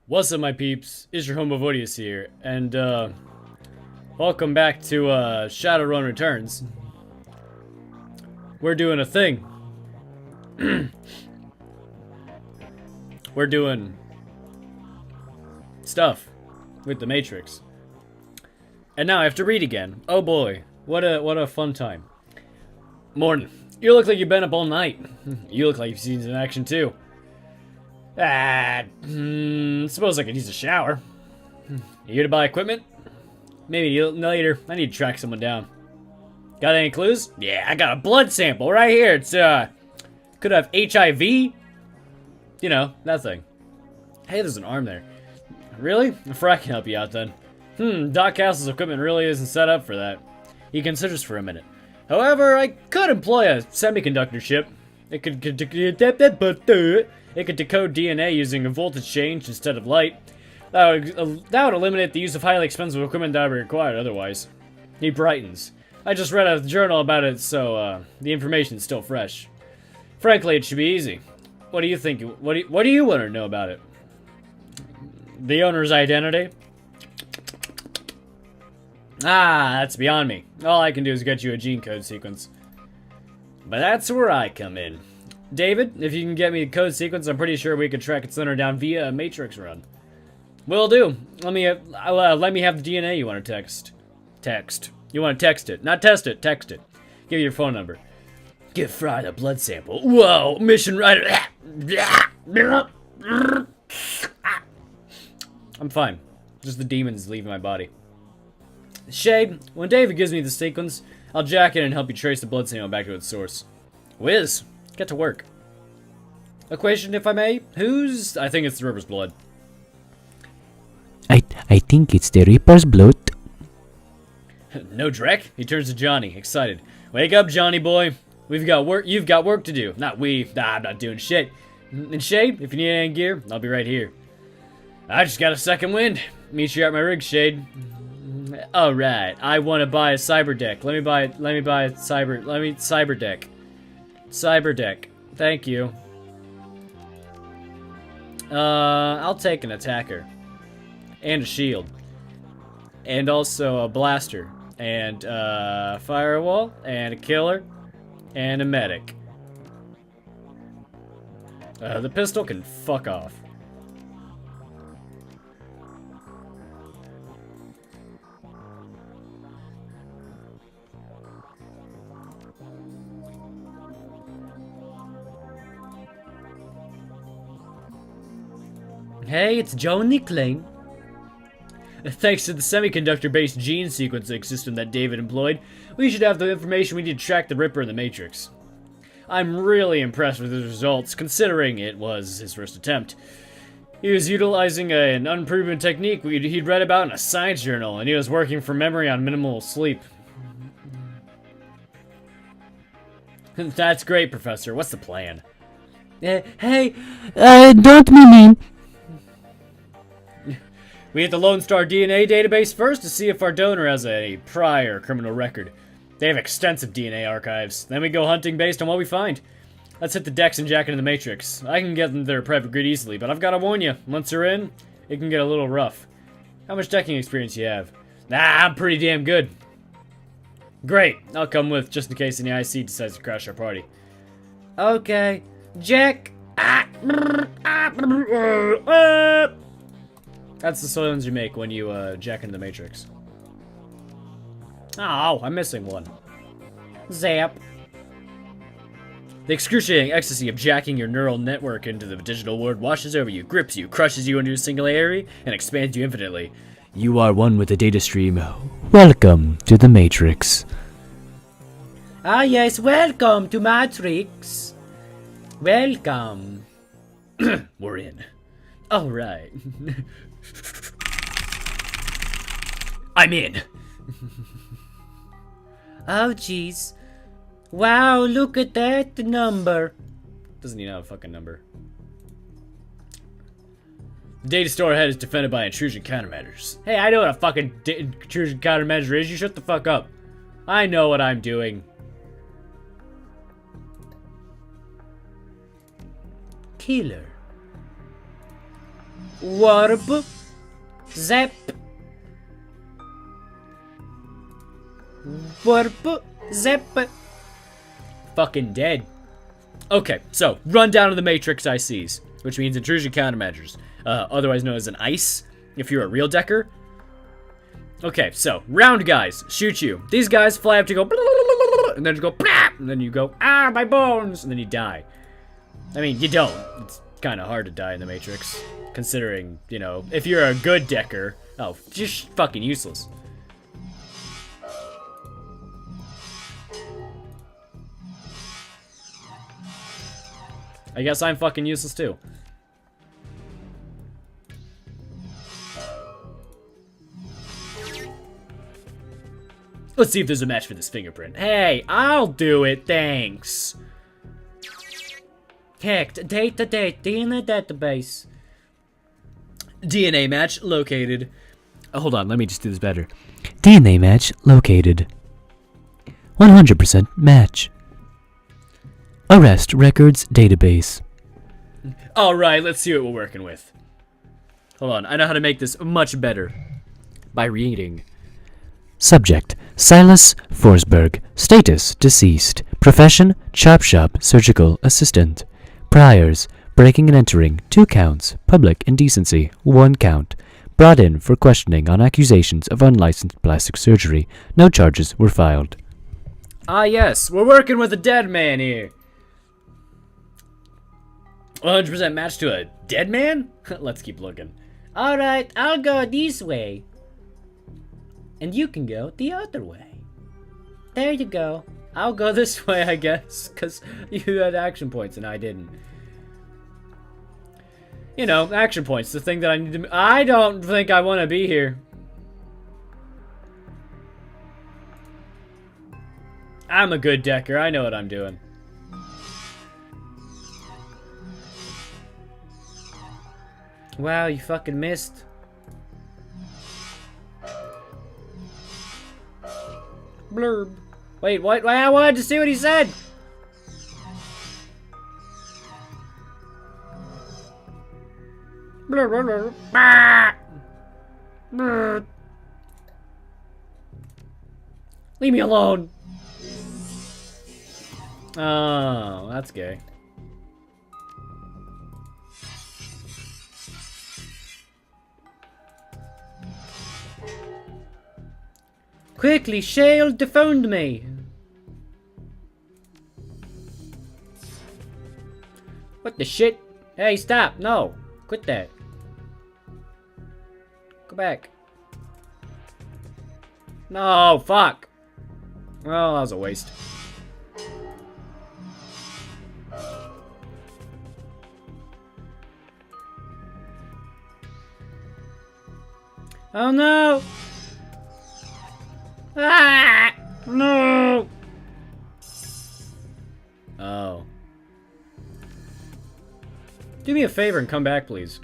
What's up, my peeps? Is your home of Wowie here, and welcome back to Shadowrun Returns. We're doing a thing. We're doing stuff with the Matrix, and now I have to read again. Oh boy, what a fun time. Morning. You look like you've been up all night. You look like you've seen some action too. Suppose I could use a shower. You here to buy equipment? Maybe later. I need to track someone down. Got any clues? Yeah, I got a blood sample right here. It's, could have HIV? You know, that thing. Hey, there's an arm there. Really? If I can help you out then. Doc Castle's equipment really isn't set up for that. He considers for a minute. However, I could employ a semiconductor chip. It could decode DNA using a voltage change instead of light. That would eliminate the use of highly expensive equipment that would be required otherwise. He brightens. I just read a journal about it, so the information's still fresh. Frankly, it should be easy. What do you think? What do you want to know about it? The owner's identity? That's beyond me. All I can do is get you a gene code sequence. But that's where I come in. David, if you can get me the code sequence, I'm pretty sure we could track its owner down via a Matrix run. Will do. Let me have the DNA you want to text. You want to text it. Not test it, text it. Give me your phone number. Give Fry the blood sample. Whoa, mission writer. I'm fine. Just the demons leaving my body. Shade, when David gives me the sequence, I'll jack it and help you trace the blood sample back to its source. Whiz. Get to work. A question, if I may. I think it's the Reaper's blood. I think it's the Reaper's blood. No Drek? He turns to Johnny, excited. Wake up, Johnny boy. We've got work. You've got work to do. Not we. I'm not doing shit. And Shade, if you need any gear, I'll be right here. I just got a second wind. Meet you at my rig, Shade. All right. I want to buy a cyber deck. Let me buy a cyber deck. Cyber deck. Thank you. I'll take an attacker. And a shield. And also a blaster. And firewall. And a killer. And a medic. The pistol can fuck off. Hey, it's Joe Nickling. Thanks to the semiconductor-based gene sequencing system that David employed, we should have the information we need to track the Ripper in the Matrix. I'm really impressed with his results, considering it was his first attempt. He was utilizing an unproven technique he'd read about in a science journal, and he was working from memory on minimal sleep. That's great, Professor. What's the plan? Hey, don't be mean. We hit the Lone Star DNA database first to see if our donor has a prior criminal record. They have extensive DNA archives. Then we go hunting based on what we find. Let's hit the decks and jack into the Matrix. I can get them their private grid easily, but I've got to warn you, once they're in, it can get a little rough. How much decking experience you have? I'm pretty damn good. Great, I'll come with just in case any IC decides to crash our party. Okay, Jack. That's the sounds you make when you jack into the Matrix. Oh, I'm missing one. Zap. The excruciating ecstasy of jacking your neural network into the digital world washes over you, grips you, crushes you into a single area, and expands you infinitely. You are one with the data stream. Welcome to the Matrix. Ah yes, welcome to Matrix. Welcome. We're in. Alright. I'm in. Oh jeez. Wow, look at that number. Doesn't even have a fucking number. The data store ahead is defended by intrusion countermeasures. Hey, I know what a fucking intrusion countermeasure is. You shut the fuck up. I know what I'm doing. Killer. Warp. Zap. Warp. Zap. Fucking dead. Okay, so run down to the Matrix ICs, which means intrusion countermeasures, otherwise known as an ICE, if you're a real decker. Okay, so round guys shoot you. These guys fly up to go, and then just go, and then you go, ah, my bones, and then you die. I mean, you don't. It's kind of hard to die in the Matrix, considering, you know, if you're a good decker, oh, just fucking useless. I guess I'm fucking useless too. Let's see if there's a match for this fingerprint. Hey, I'll do it, thanks. Hacked. Data DNA database. DNA match located. Hold on, let me just do this better. DNA match located. 100% match. Arrest records database. Alright, let's see what we're working with. Hold on, I know how to make this much better. By reading. Subject, Silas Forsberg. Status, deceased. Profession, chop shop, surgical assistant. Priors, breaking and entering, 2 counts. Public indecency, 1 count. Brought in for questioning on accusations of unlicensed plastic surgery. No charges were filed. Ah yes, we're working with a dead man here. 100% match to a dead man? Let's keep looking. Alright, I'll go this way. And you can go the other way. There you go. I'll go this way, I guess, because you had action points and I didn't. You know, action points, the thing that I need to... I don't think I want to be here. I'm a good decker, I know what I'm doing. Wow, you fucking missed. Blurb. Wait, what? I wanted to see what he said. Blurb, blurb, blurb. Blurb. Leave me alone. Oh, that's gay. Quickly, Shale, defend me. What the shit? Hey, stop. No. Quit that. Go back. No, fuck. Well, that was a waste. Oh no! Ah! No! Oh. Do me a favor and come back, please.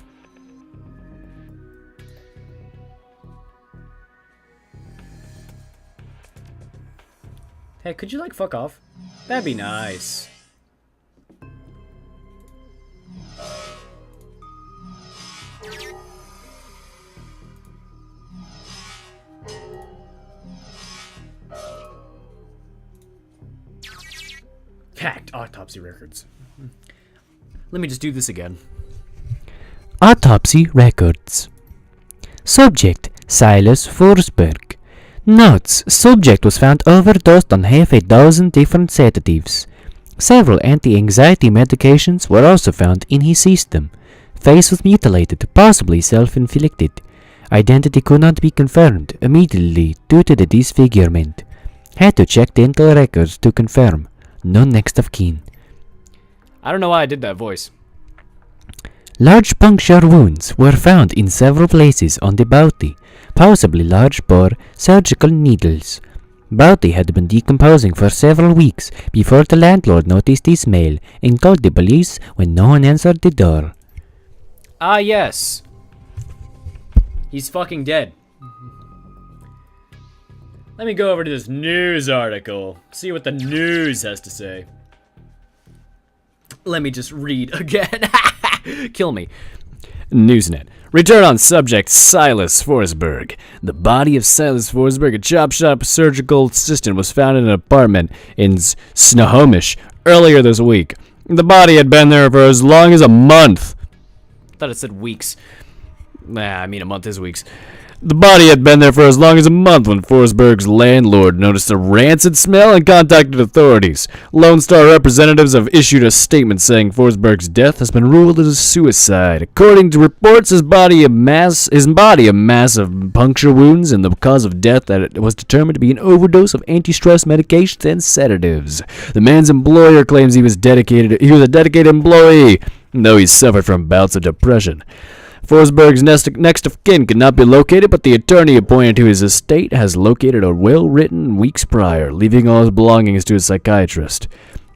Hey, could you, like, fuck off? That'd be nice. Hacked autopsy records. Let me just do this again. Autopsy records. Subject, Silas Forsberg. Notes, subject was found overdosed on half a dozen different sedatives. Several anti-anxiety medications were also found in his system. Face was mutilated, possibly self-inflicted. Identity could not be confirmed immediately due to the disfigurement. Had to check dental records to confirm. No next of kin. I don't know why I did that voice. Large puncture wounds were found in several places on the body, possibly large bore surgical needles. Body had been decomposing for several weeks before the landlord noticed his mail and called the police when no one answered the door. Ah, yes. He's fucking dead. Let me go over to this news article, see what the news has to say. Let me just read again. Kill me. Newsnet. Return on subject Silas Forsberg. The body of Silas Forsberg, a chop shop surgical assistant, was found in an apartment in Snohomish earlier this week. The body had been there for as long as a month. I thought it said weeks. A month is weeks. The body had been there for as long as a month when Forsberg's landlord noticed a rancid smell and contacted authorities. Lone Star representatives have issued a statement saying Forsberg's death has been ruled as suicide. According to reports, his body a mass of puncture wounds, and the cause of death that was determined to be an overdose of anti-stress medications and sedatives. The man's employer claims he was a dedicated employee, though he suffered from bouts of depression. Forsberg's next of kin could not be located, but the attorney appointed to his estate has located a will written weeks prior, leaving all his belongings to a psychiatrist.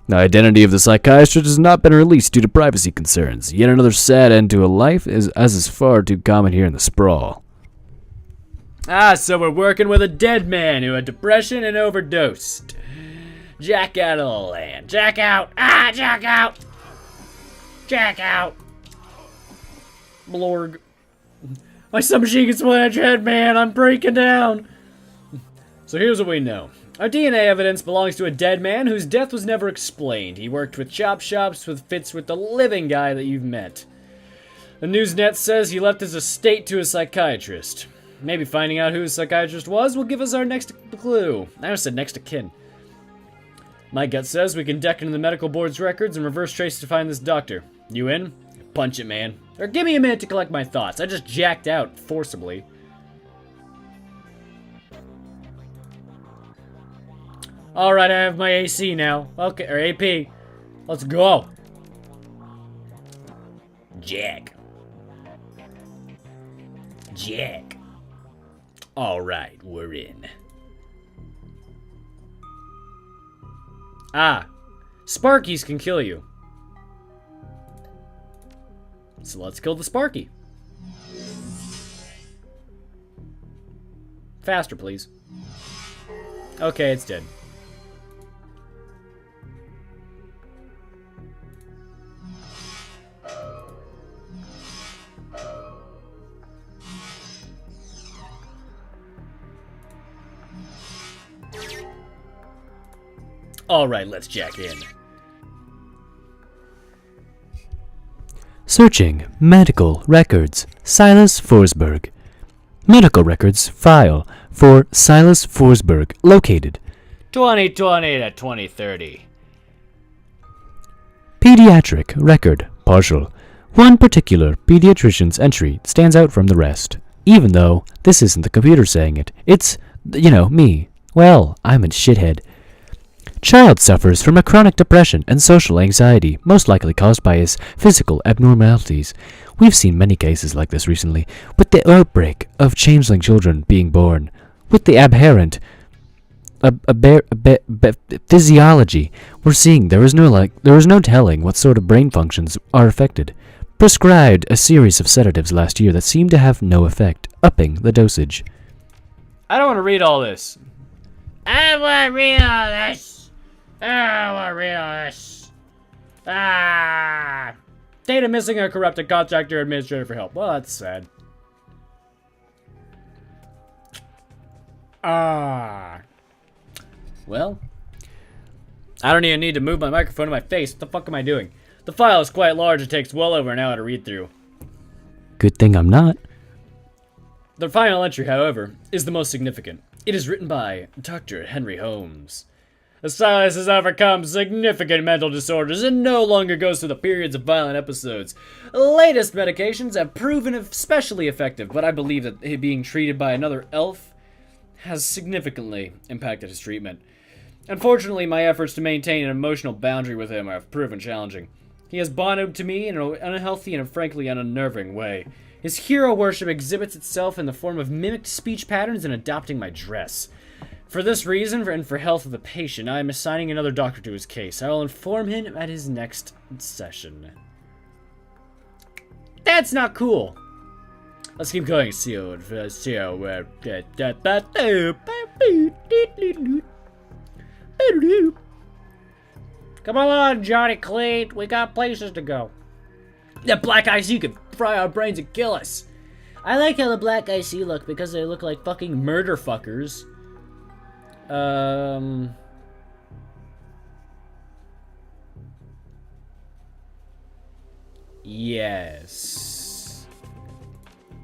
The identity of the psychiatrist has not been released due to privacy concerns. Yet another sad end to a life, as is far too common here in the sprawl. So we're working with a dead man who had depression and overdosed. Jack out of the land. Jack out! Jack out! Jack out! Blorg. My submachine can split your head, man. I'm breaking down. So here's what we know. Our DNA evidence belongs to a dead man whose death was never explained. He worked with chop shops with fits with the living guy that you've met. The Newsnet says he left his estate to a psychiatrist. Maybe finding out who his psychiatrist was will give us our next clue. I almost said next of kin. My gut says we can deck into the medical board's records and reverse trace to find this doctor. You in? Punch it, man. Or give me a minute to collect my thoughts. I just jacked out forcibly. Alright, I have my AC now. Okay, or AP. Let's go. Jack. Jack. Alright, we're in. Sparkies can kill you. So let's kill the Sparky. Faster, please. Okay, it's dead. Alright, let's jack in. Searching medical records. Silas Forsberg. Medical records file for Silas Forsberg located 2020 to 2030. Pediatric record partial. One particular pediatrician's entry stands out from the rest. Even though this isn't the computer saying it. It's, me. Well, I'm a shithead. Child suffers from a chronic depression and social anxiety, most likely caused by his physical abnormalities. We've seen many cases like this recently, with the outbreak of changeling children being born, with the aberrant physiology we're seeing. There is no telling what sort of brain functions are affected. Prescribed a series of sedatives last year that seemed to have no effect, upping the dosage. I don't want to read all this. I don't want to read all this. Data missing or corrupted. Contact your administrator for help. Well, that's sad. Well, I don't even need to move my microphone to my face. What the fuck am I doing? The file is quite large. It takes well over an hour to read through. Good thing I'm not. The final entry, however, is the most significant. It is written by Dr. Henry Holmes. Silas has overcome significant mental disorders and no longer goes through the periods of violent episodes. Latest medications have proven especially effective, but I believe that being treated by another elf has significantly impacted his treatment. Unfortunately, my efforts to maintain an emotional boundary with him have proven challenging. He has bonded to me in an unhealthy and frankly unnerving way. His hero worship exhibits itself in the form of mimicked speech patterns and adopting my dress. For this reason, and for health of the patient, I am assigning another doctor to his case. I will inform him at his next session. That's not cool. Let's keep going. Come on, Johnny Clean. We got places to go. That black IC could fry our brains and kill us. I like how the black IC look because they look like fucking Murder fuckers. Yes.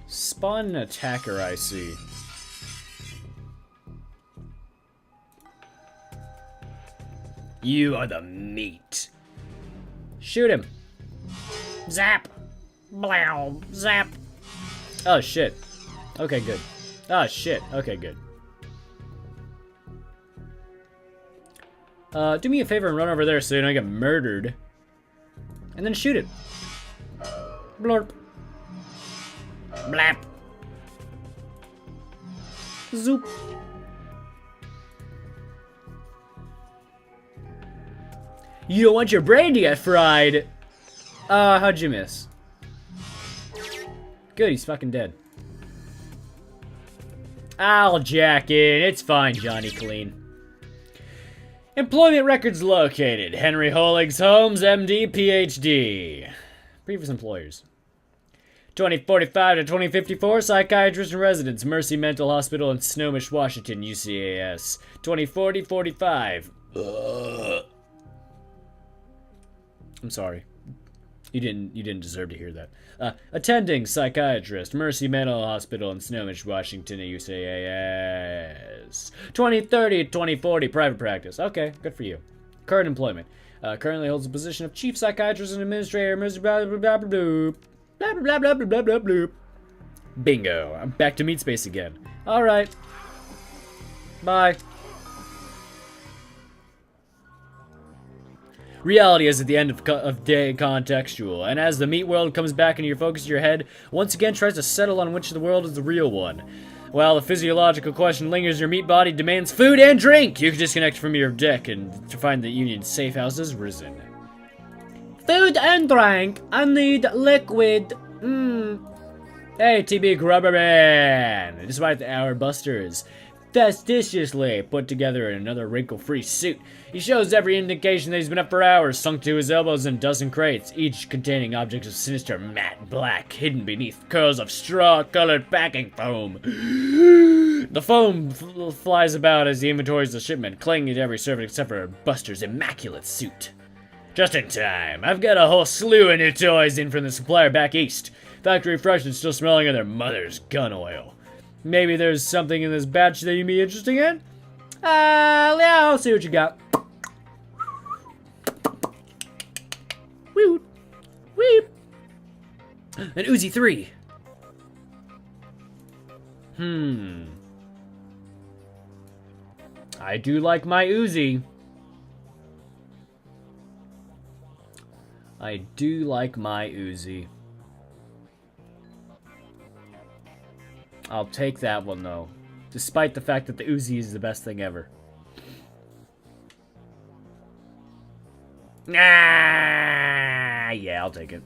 Spawn an attacker IC. You are the meat. Shoot him. zap, blow, zap. Oh shit. Okay, good. Oh shit. Okay, good. Do me a favor and run over there so you don't get murdered. And then shoot it. Blurp. Blap. Zoop. You don't want your brain to get fried. How'd you miss? Good, he's fucking dead. I'll jack in. It's fine, Johnny Clean. Employment records located. Henry Hollings Holmes, MD, PhD. Previous employers. 2045 to 2054, psychiatrist in residence, Mercy Mental Hospital in Snohomish, Washington, UCAS. 2040-45. I'm sorry. You didn't deserve to hear that. Attending psychiatrist, Mercy Mental Hospital in Snohomish, Washington, UCAS. 2030-2040, private practice. Okay, good for you. Current employment. Currently holds the position of chief psychiatrist and administrator. Blah blah blah blah blah blah blah blah blah blah blah. Bingo. I'm back to meat space again. All right. Bye. Reality is at the end of day contextual, and as the meat world comes back into your focus, your head once again tries to settle on which of the world is the real one. While the physiological question lingers, your meat body demands food and drink. You can disconnect from your deck and to find the Union's safe house has risen. Food and drink. I need liquid. Hey, TB Grubberman! Despite the hour busters fastidiously put together in another wrinkle-free suit, he shows every indication that he's been up for hours, sunk to his elbows in a dozen crates, each containing objects of sinister matte black, hidden beneath curls of straw-colored packing foam. The foam flies about as he inventories the shipment, clinging to every surface except for Buster's immaculate suit. Just in time. I've got a whole slew of new toys in from the supplier back east. Factory fresh and still smelling of their mother's gun oil. Maybe there's something in this batch that you'd be interested in? Yeah, I'll see what you got. Woo! Weep! An Uzi 3. I do like my Uzi. I do like my Uzi. I'll take that one, though. Despite the fact that the Uzi is the best thing ever. Yeah, I'll take it.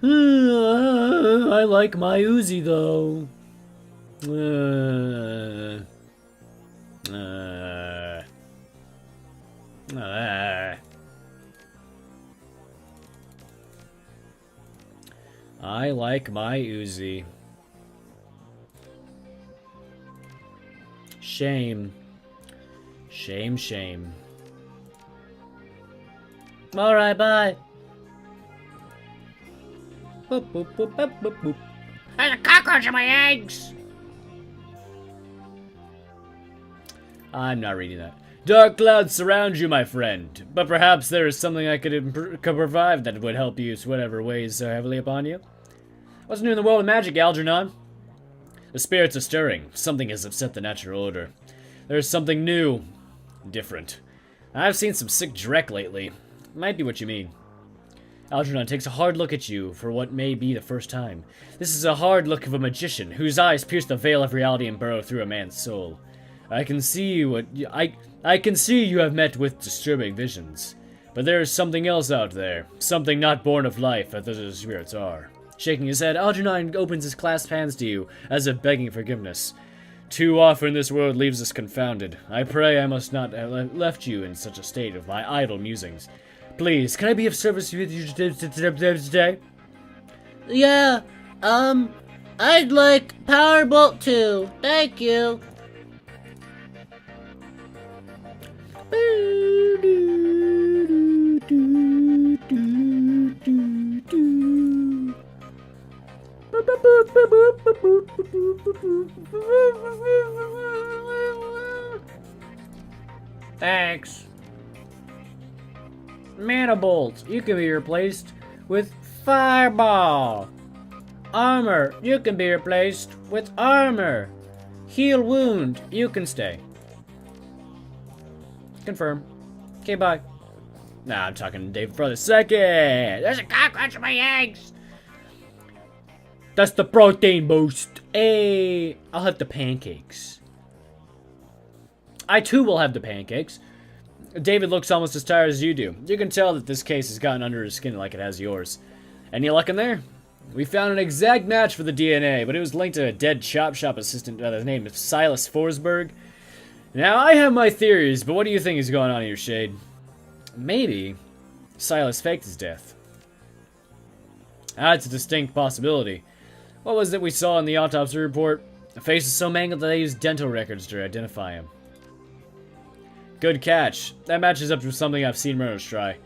I like my Uzi, though. I like my Uzi. Shame. Shame, shame. Alright, bye. Boop, boop, boop, boop, boop, boop. There's a cockroach in my eggs. I'm not reading that. Dark clouds surround you, my friend. But perhaps there is something I could provide that would help you, whatever weighs so heavily upon you. What's new in the world of magic, Algernon? The spirits are stirring. Something has upset the natural order. There's something new. Different. I've seen some sick dreck lately. Might be what you mean. Algernon takes a hard look at you for what may be the first time. This is a hard look of a magician, whose eyes pierce the veil of reality and burrow through a man's soul. I can see you have met with disturbing visions. But there is something else out there. Something not born of life, as the spirits are. Shaking his head, Algernon opens his clasped hands to you, as if begging forgiveness. Too often this world leaves us confounded. I pray I must not have left you in such a state of my idle musings. Please, can I be of service with you today? Yeah, I'd like Powerbolt 2. Thank you. Thanks. Manibolt, you can be replaced with Fireball. Armor, you can be replaced with Armor. Heal Wound, you can stay. Confirm. Okay, bye. Nah, I'm talking to Dave for the second. There's a cockroach in my eggs. That's the protein boost. Hey, I'll have the pancakes. I too will have the pancakes. David looks almost as tired as you do. You can tell that this case has gotten under his skin like it has yours. Any luck in there? We found an exact match for the DNA, but it was linked to a dead chop shop assistant by the name of Silas Forsberg. Now, I have my theories, but what do you think is going on here, Shade? Maybe Silas faked his death. That's a distinct possibility. What was it we saw in the autopsy report? The face is so mangled that they used dental records to identify him. Good catch. That matches up to something I've seen murderers try.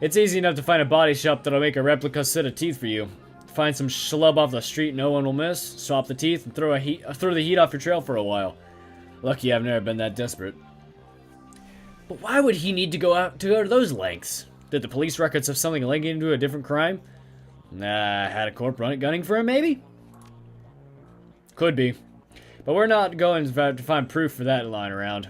It's easy enough to find a body shop that'll make a replica set of teeth for you. Find some schlub off the street no one will miss, swap the teeth, and throw the heat off your trail for a while. Lucky I've never been that desperate. But why would he need to go to those lengths? Did the police records have something linking to a different crime? Nah, had a corp run it gunning for him, maybe? Could be. But we're not going to find proof for that lying around.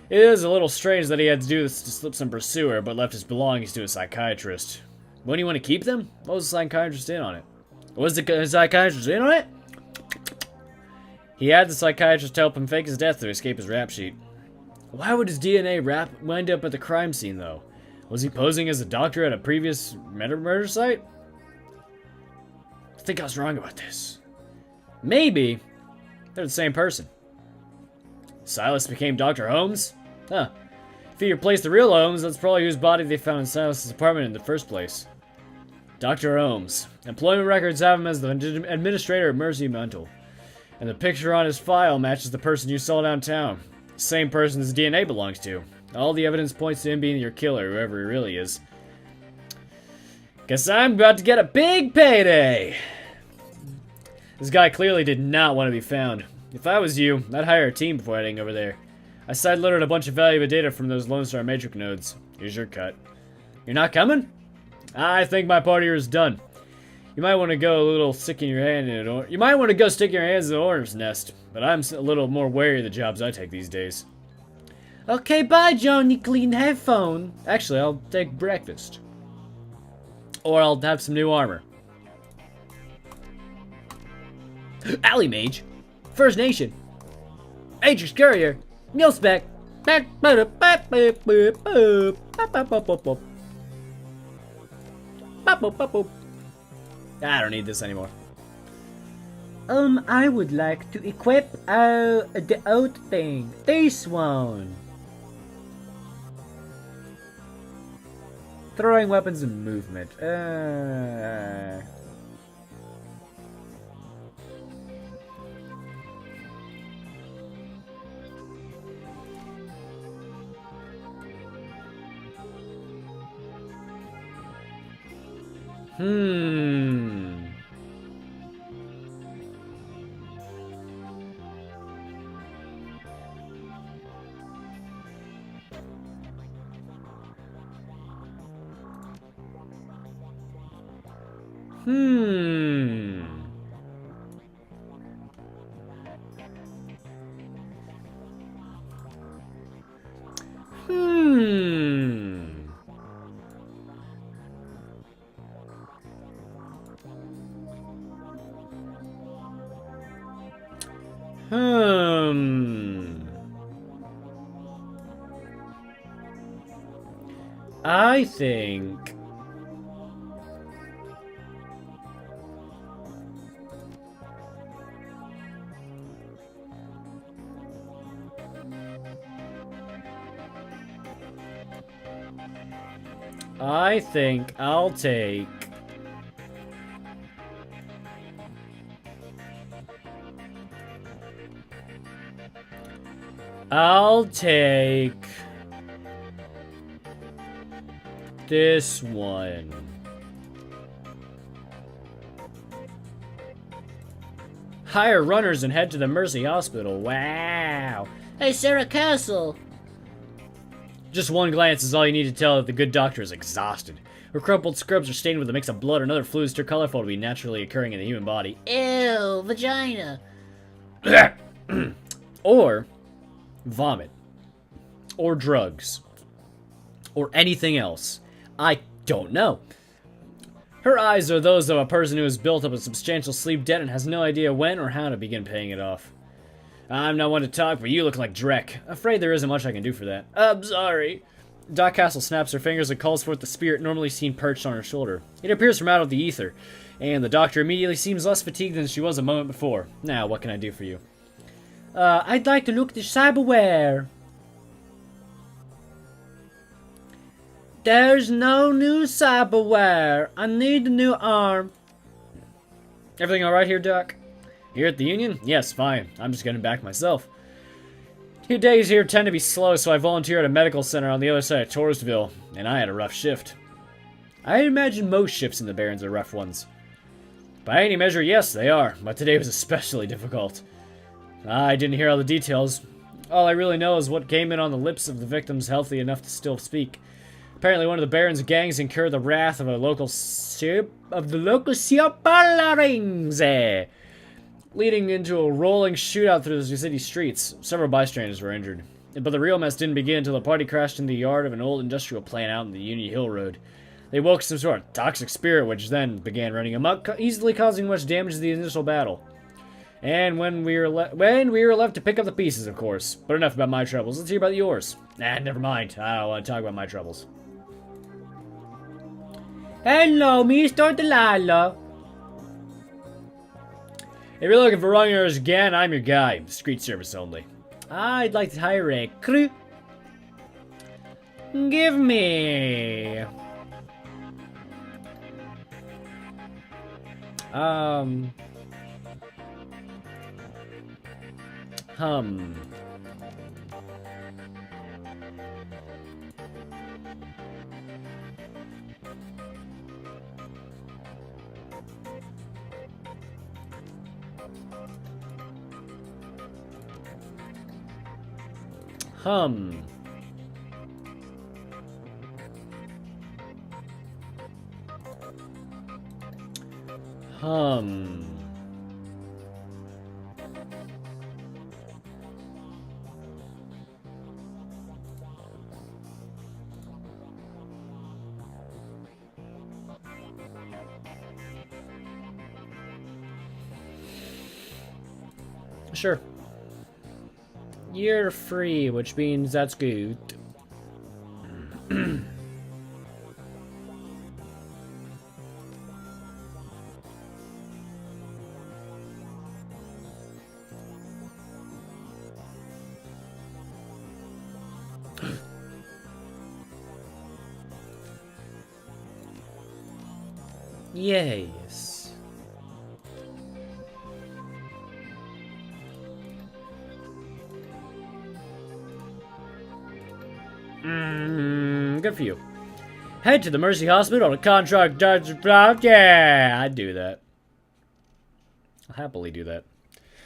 It is a little strange that he had to do this to slip some pursuer, but left his belongings to a psychiatrist. Wouldn't he want to keep them? What was the psychiatrist in on it? Was the psychiatrist in on it? He had the psychiatrist help him fake his death to escape his rap sheet. Why would his DNA wind up at the crime scene, though? Was he posing as a doctor at a previous murder site? I think I was wrong about this. Maybe they're the same person. Silas became Dr. Holmes? Huh. If he replaced the real Holmes, that's probably whose body they found in Silas's apartment in the first place. Dr. Holmes. Employment records have him as the administrator of Mercy Mental. And the picture on his file matches the person you saw downtown. The same person his DNA belongs to. All the evidence points to him being your killer, whoever he really is. Guess I'm about to get a big payday! This guy clearly did not want to be found. If I was you, I'd hire a team before heading over there. I sideloaded a bunch of valuable data from those Lone Star Matrix nodes. Here's your cut. You're not coming? I think my part here is done. You might want to go stick your hands in the hornet's nest, but I'm a little more wary of the jobs I take these days. Okay, bye, Johnny Clean Headphone. Actually, I'll take breakfast. Or I'll have some new armor. Alley Mage. First Nation. Matrix Courier. Meal Spec. I don't need this anymore. I would like to equip the oat thing. This one. Throwing weapons and movement. I think... I think I'll take... this one. Hire runners and head to the Mercy Hospital. Wow. Hey, Sarah Castle. Just one glance is all you need to tell that the good doctor is exhausted. Her crumpled scrubs are stained with a mix of blood and other fluids too colorful to be naturally occurring in the human body. Ew, vagina. Or vomit. Or drugs. Or anything else. I don't know. Her eyes are those of a person who has built up a substantial sleep debt and has no idea when or how to begin paying it off. I'm not one to talk, but you look like Drek. Afraid there isn't much I can do for that. I'm sorry. Doc Castle snaps her fingers and calls forth the spirit normally seen perched on her shoulder. It appears from out of the ether, and the doctor immediately seems less fatigued than she was a moment before. Now, what can I do for you? I'd like to look at the cyberware. There's no new cyberware. I need a new arm. Everything alright here, Doc? Here at the Union? Yes, fine. I'm just getting back myself. Your days here tend to be slow, so I volunteer at a medical center on the other side of Torresville, and I had a rough shift. I imagine most shifts in the Barrens are rough ones. By any measure, yes, they are, but today was especially difficult. I didn't hear all the details. All I really know is what came in on the lips of the victims healthy enough to still speak. Apparently one of the Baron's gangs incurred the wrath of the local Siopalarinze, leading into a rolling shootout through the city streets. Several bystanders were injured. But the real mess didn't begin until the party crashed into the yard of an old industrial plant out in the Union Hill Road. They woke some sort of toxic spirit, which then began running amok, easily causing much damage to the initial battle. And when we were left to pick up the pieces, of course. But enough about my troubles. Let's hear about yours. Never mind. I don't want to talk about my troubles. Hello, Mr. Delilah. If you're looking for runners again, I'm your guy. Street service only. I'd like to hire a crew. Give me... Sure. You're free, which means that's good. Yes. Good for you. Head to the Mercy Hospital to contract yeah, I'd do that. I'll happily do that.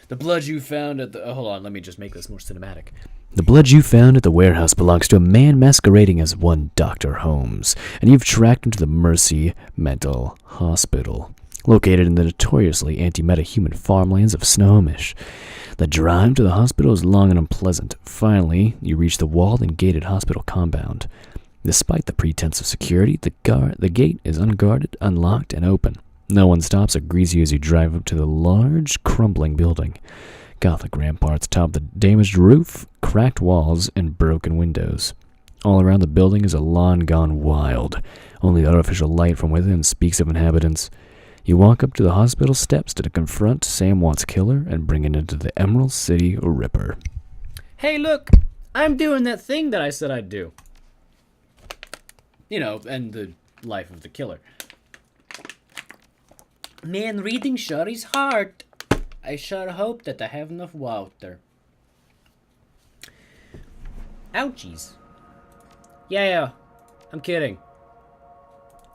The blood you found at the... hold on, let me just make this more cinematic. The blood you found at the warehouse belongs to a man masquerading as one Dr. Holmes, and you've tracked him to the Mercy Mental Hospital, located in the notoriously anti-metahuman farmlands of Snohomish. The drive to the hospital is long and unpleasant. Finally, you reach the walled and gated hospital compound. Despite the pretense of security, the gate is unguarded, unlocked, and open. No one stops or greets you as you drive up to the large, crumbling building. Gothic ramparts top the damaged roof, cracked walls, and broken windows. All around the building is a lawn gone wild. Only the artificial light from within speaks of inhabitants. You walk up to the hospital steps to confront Sam Watt's killer and bring it into the Emerald City Ripper. Hey, look! I'm doing that thing that I said I'd do. You know, and the life of the killer. Man, reading sure is hard. I sure hope that I have enough water. Ouchies. Yeah, I'm kidding.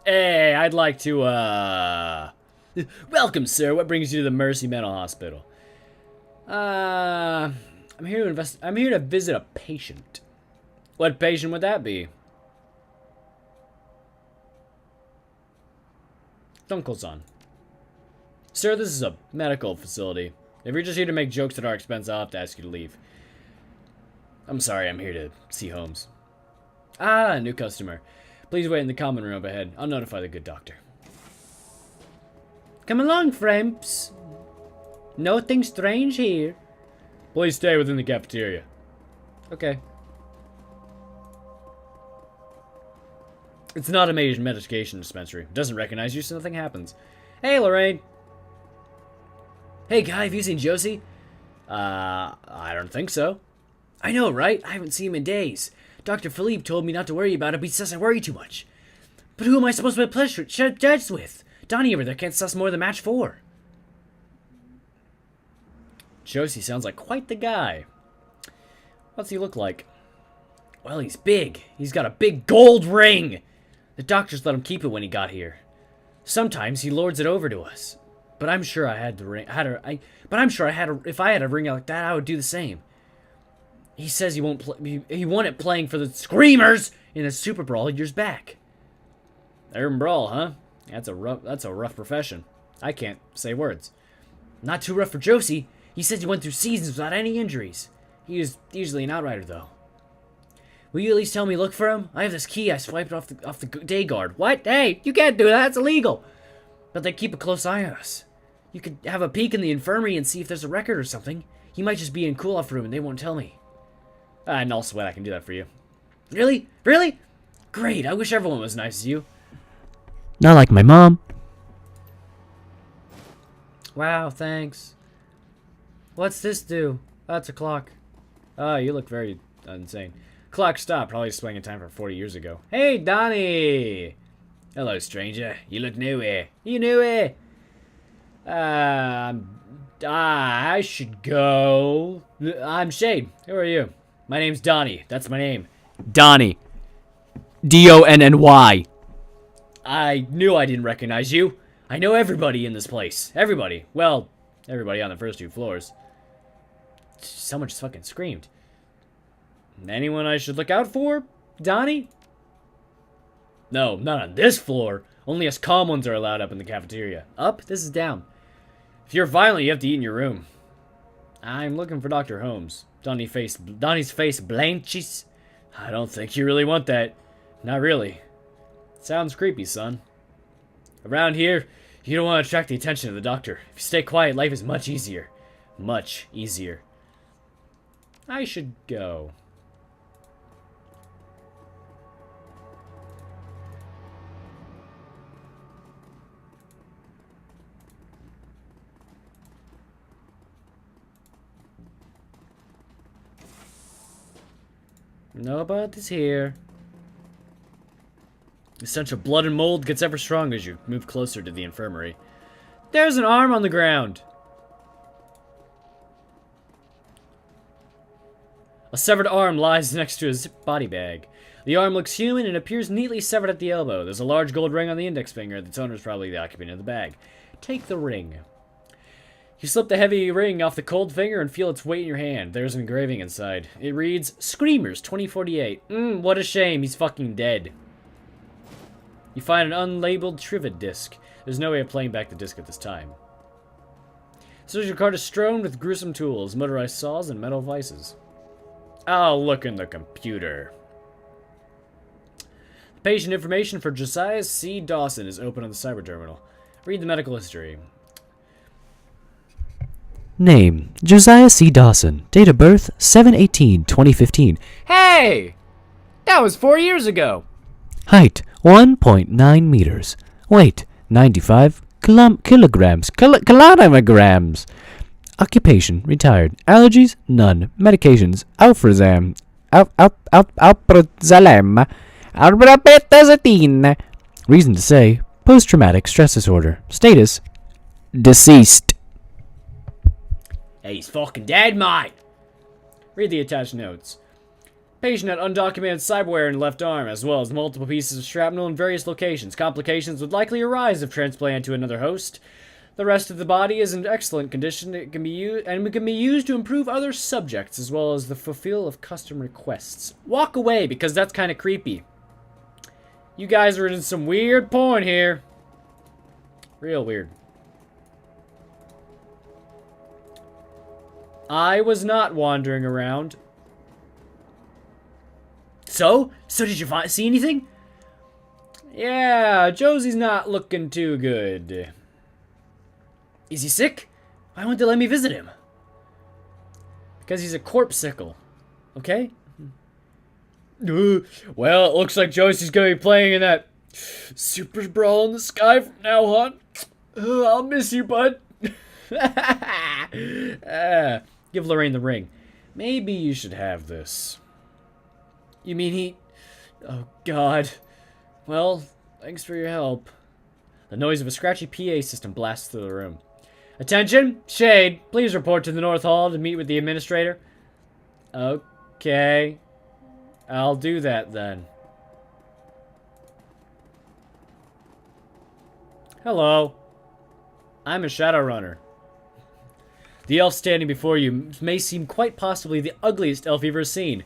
Hey, I'd like to, Welcome, sir. What brings you to the Mercy Mental Hospital? I'm here to visit a patient. What patient would that be? Dunkelson. Sir, this is a medical facility. If you're just here to make jokes at our expense, I'll have to ask you to leave. I'm sorry, I'm here to see Holmes. Ah, new customer. Please wait in the common room up ahead. I'll notify the good doctor. Come along, friends. Nothing strange here. Please stay within the cafeteria. Okay. It's not a major medication dispensary. It doesn't recognize you, so nothing happens. Hey, Lorraine. Hey, Guy, have you seen Josie? I don't think so. I know, right? I haven't seen him in days. Dr. Philippe told me not to worry about it, but he says I worry too much. But who am I supposed to be judged with? Donnie over there can't suss more than match 4. Josie sounds like quite the guy. What's he look like? Well, he's big. He's got a big gold ring. The doctors let him keep it when he got here. Sometimes he lords it over to us. But I'm sure I had the ring. If I had a ring like that, I would do the same. He says he won't play. He won it playing for the Screamers in a Super Brawl years back. Urban Brawl, huh? That's a rough profession. I can't say words. Not too rough for Josie. He says he went through seasons without any injuries. He was usually an outrider, though. Will you at least tell me look for him? I have this key I swiped off the day guard. What? Hey, you can't do that. That's illegal. But they keep a close eye on us. You could have a peek in the infirmary and see if there's a record or something. He might just be in cool-off room and they won't tell me. No sweat, I can do that for you. Really? Really? Great, I wish everyone was nice as you. Not like my mom. Wow, thanks. What's this do? Oh, it's a clock. Oh, you look very insane. Clock stopped, probably swinging time from 40 years ago. Hey, Donnie! Hello, stranger. You look new here. You new here? I should go. I'm Shade. Who are you? My name's Donnie. That's my name. Donnie. D-O-N-N-Y. I knew I didn't recognize you. I know everybody in this place. Everybody. Well, everybody on the first 2 floors. Someone just fucking screamed. Anyone I should look out for? Donnie? No, not on this floor. Only us calm ones are allowed up in the cafeteria. Up? This is down. If you're violent, you have to eat in your room. I'm looking for Dr. Holmes. Donnie's face blanches. I don't think you really want that. Not really. Sounds creepy, son. Around here, you don't want to attract the attention of the doctor. If you stay quiet, life is much easier. Much easier. I should go. Nobody's here. The stench of blood and mold gets ever stronger as you move closer to the infirmary. There's an arm on the ground. A severed arm lies next to a zip body bag. The arm looks human and appears neatly severed at the elbow. There's a large gold ring on the index finger. Its owner is probably the occupant of the bag. Take the ring. You slip the heavy ring off the cold finger and feel its weight in your hand. There's an engraving inside. It reads, Screamers 2048. What a shame. He's fucking dead. You find an unlabeled Trivid disc. There's no way of playing back the disc at this time. Surgical cart is strewn with gruesome tools, motorized saws, and metal vices. I'll look in the computer. The patient information for Josiah C. Dawson is open on the cyber terminal. Read the medical history. Name, Josiah C. Dawson. Date of birth, 7/18/2015. Hey! That was 4 years ago! Height, 1.9 meters. Weight, 95 kilograms. Kilograms. Occupation, retired. Allergies, none. Medications, alprazolam. Arbitrazepine. Reason to say, post-traumatic stress disorder. Status, deceased. Hey, he's fucking dead, mate. Read the attached notes. Patient had undocumented cyberware in the left arm, as well as multiple pieces of shrapnel in various locations. Complications would likely arise if transplanted to another host. The rest of the body is in excellent condition. It can be used to improve other subjects, as well as the fulfill of custom requests. Walk away, because that's kind of creepy. You guys are in some weird porn here. Real weird. I was not wandering around. So did you see anything? Yeah, Josie's not looking too good. Is he sick? Why won't they let me visit him? Because he's a corpsicle. Okay? Well, it looks like Josie's gonna be playing in that Super Brawl in the Sky from now on. I'll miss you, bud. Give Lorraine the ring. Maybe you should have this. You mean he... Oh, God. Well, thanks for your help. The noise of a scratchy PA system blasts through the room. Attention! Shade, please report to the North Hall to meet with the administrator. Okay. I'll do that then. Hello. I'm a Shadowrunner. The elf standing before you may seem quite possibly the ugliest elf you've ever seen.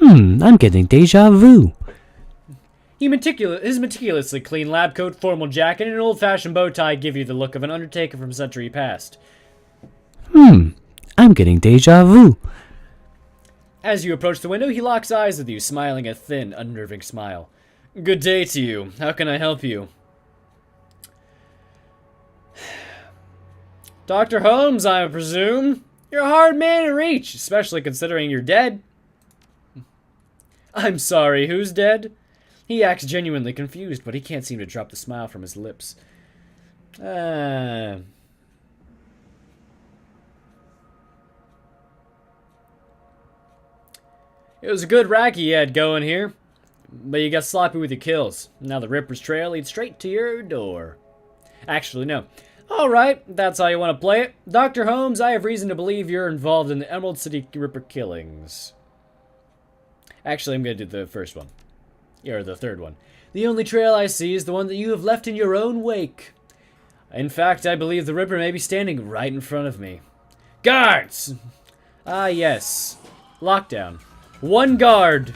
I'm getting deja vu. His meticulously clean lab coat, formal jacket, and an old-fashioned bow tie give you the look of an undertaker from a century past. I'm getting deja vu. As you approach the window, he locks eyes with you, smiling a thin, unnerving smile. Good day to you. How can I help you? Dr. Holmes, I presume? You're a hard man to reach, especially considering you're dead. I'm sorry, who's dead? He acts genuinely confused, but he can't seem to drop the smile from his lips. It was a good racket you had going here, but you got sloppy with your kills. Now the Ripper's trail leads straight to your door. Actually, no. Alright, that's how you want to play it. Dr. Holmes, I have reason to believe you're involved in the Emerald City Ripper killings. Actually, I'm going to do the first one. Or the third one. The only trail I see is the one that you have left in your own wake. In fact, I believe the Ripper may be standing right in front of me. Guards! Ah, yes. Lockdown. One guard.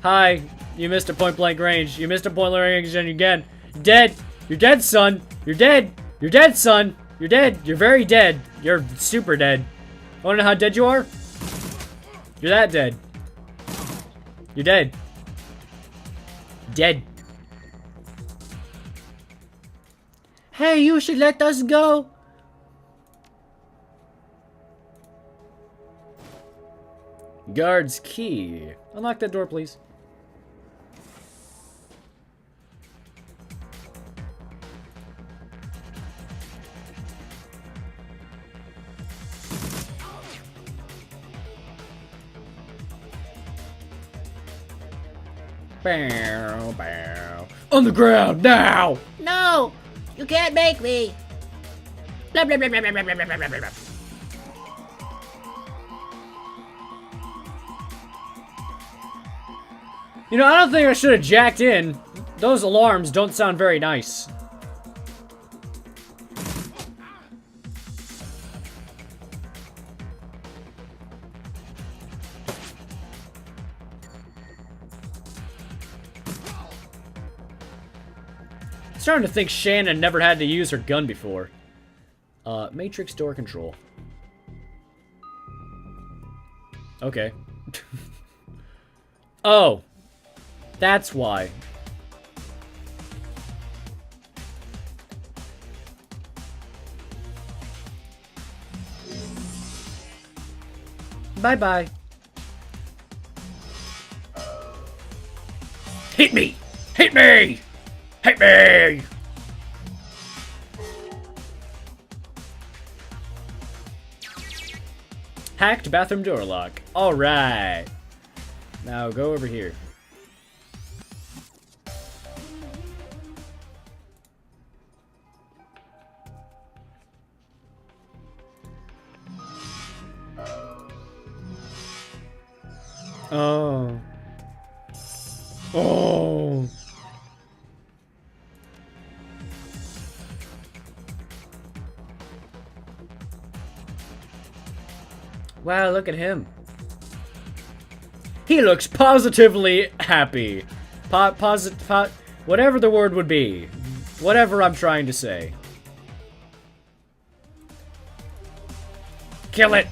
Hi. You missed a point-blank range. You missed a point-blank range again. Dead. You're dead, son. You're dead. You're dead, son. You're dead. You're very dead. You're super dead. Wanna know how dead you are? You're that dead. You're dead. Dead. Hey, you should let us go. Guard's key. Unlock that door, please. Bow, bow. On the ground, now! No, you can't make me. Blah, blah, blah, blah, blah, blah, blah, blah, blah, blah. You know, I don't think I should have jacked in. Those alarms don't sound very nice. Starting to think Shannon never had to use her gun before. Matrix door control. Okay. Oh. That's why. Bye-bye. Hit me! Hit me! Hit me! Hacked bathroom door lock. Alright. Now go over here. Oh. Oh. Wow, look at him. He looks positively happy. Whatever the word would be. Whatever I'm trying to say. Kill it!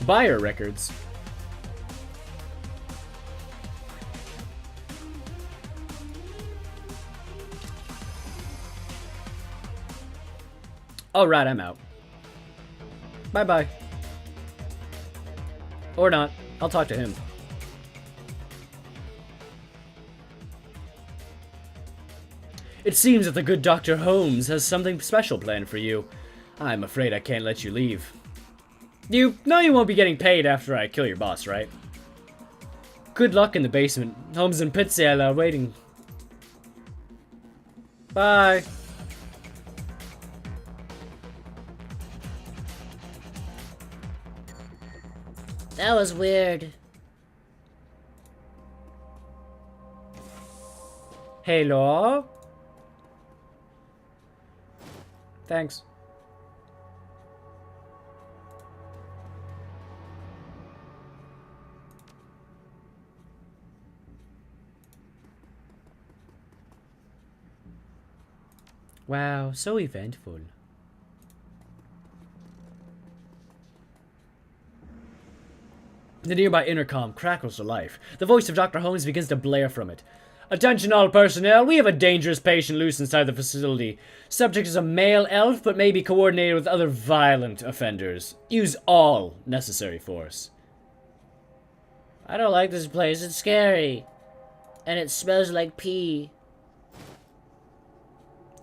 Buyer records. Alright, I'm out. Bye-bye. Or not. I'll talk to him. It seems that the good Dr. Holmes has something special planned for you. I'm afraid I can't let you leave. You know you won't be getting paid after I kill your boss, right? Good luck in the basement. Holmes and Pitzel are waiting. Bye. That was weird. Hello? Thanks. Wow, so eventful. The nearby intercom crackles to life. The voice of Dr. Holmes begins to blare from it. Attention all personnel, we have a dangerous patient loose inside the facility. Subject is a male elf, but may be coordinated with other violent offenders. Use all necessary force. I don't like this place. It's scary. And it smells like pee.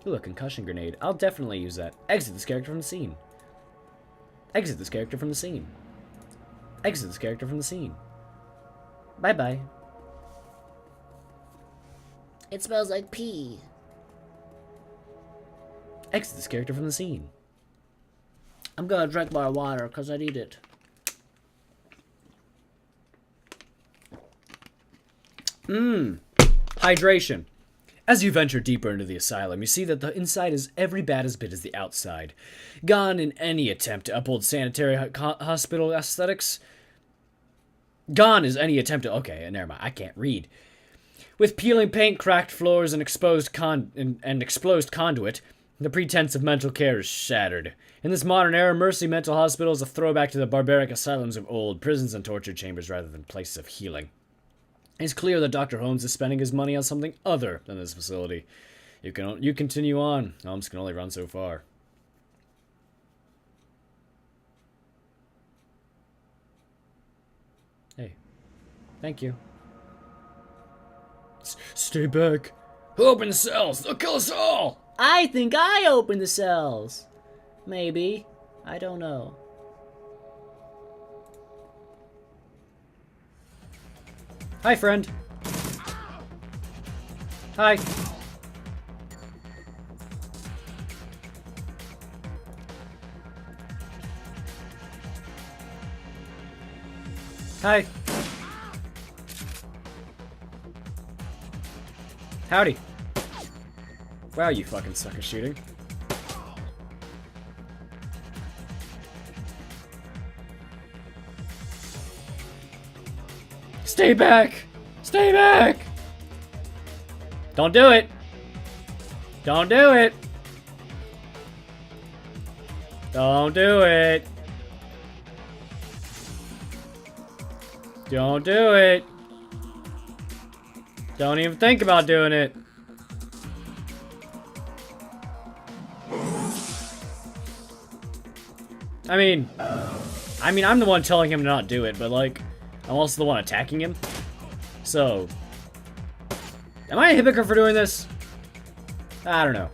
Ooh, a concussion grenade. I'll definitely use that. Exit this character from the scene. Exit this character from the scene. Exit this character from the scene. Bye-bye. It smells like pee. Exit this character from the scene. I'm gonna drink more water because I need it. Hydration. As you venture deeper into the asylum, you see that the inside is every bad as bad as the outside. Gone in any attempt to uphold sanitary hospital aesthetics. Gone is any attempt to... Okay, never mind. I can't read. With peeling paint, cracked floors, and exposed conduit, the pretense of mental care is shattered. In this modern era, Mercy Mental Hospital is a throwback to the barbaric asylums of old, prisons and torture chambers rather than places of healing. It's clear that Dr. Holmes is spending his money on something other than this facility. You continue on. Holmes can only run so far. Hey. Thank you. Stay back. Open the cells. They'll kill us all. I think I opened the cells. Maybe. I don't know. Hi, friend. Hi. Hi. Howdy. Wow, you fucking suck at shooting. Stay back! Stay back! Don't do it! Don't do it! Don't do it! Don't do it! Don't even think about doing it! I mean, I'm the one telling him to not do it, but like, I'm also the one attacking him. So, am I a hypocrite for doing this? I don't know.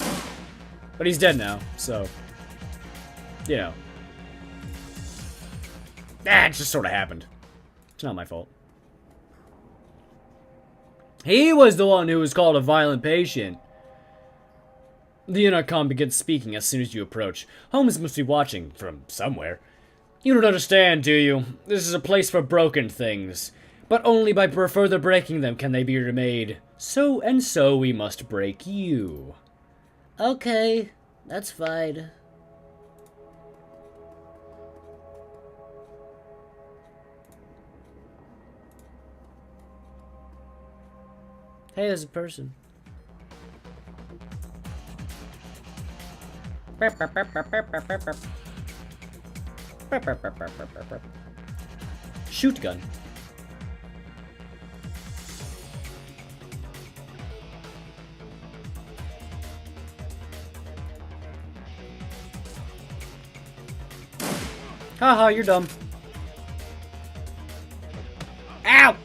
But he's dead now, so, you know. It just sort of happened. It's not my fault. He was the one who was called a violent patient. The intercom begins speaking as soon as you approach. Holmes must be watching from somewhere. You don't understand, do you? This is a place for broken things. But only by further breaking them can they be remade. So we must break you. Okay, that's fine. Hey, there's a person. Shoot gun. Haha, you're dumb. Ow!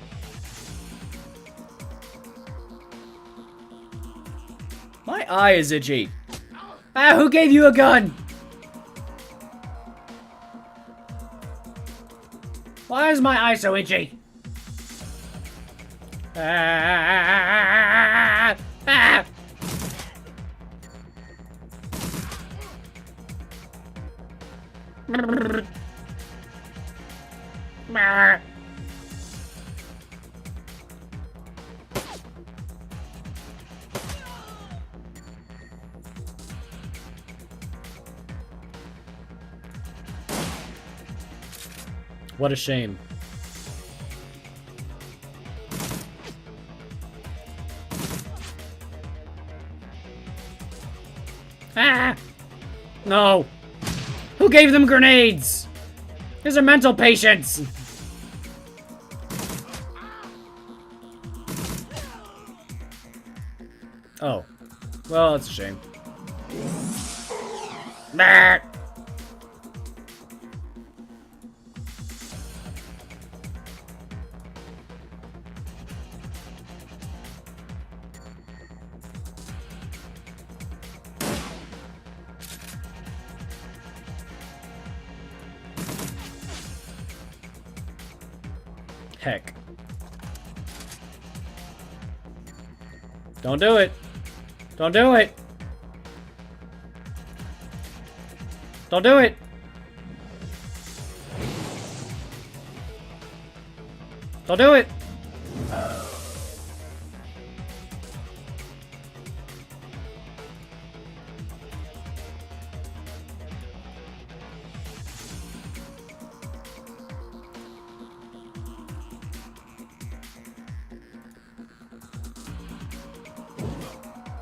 My eye is itchy. Ah, who gave you a gun? Why is my eye so itchy? Ah, ah. What a shame. Ah! No! Who gave them grenades? These are mental patients! Oh. Well, that's a shame. Bah! Heck. Don't do it. Don't do it. Don't do it. Don't do it.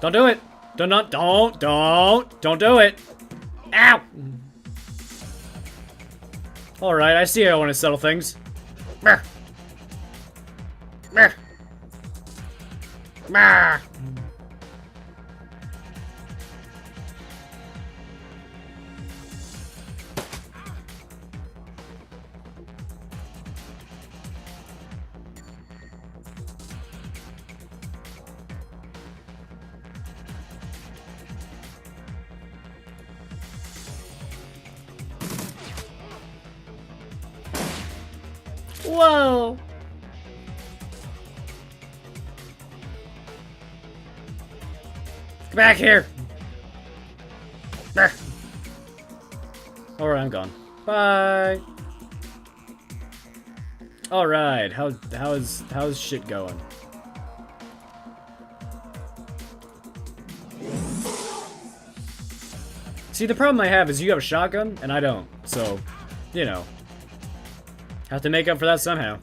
Don't do it. Don't do it. Ow. All right, I see how I want to settle things. Meh. Meh. Meh. Whoa! Get back here! Alright, I'm gone. Bye! Alright, how's shit going? See, the problem I have is you have a shotgun, and I don't. So, you know. Have to make up for that somehow.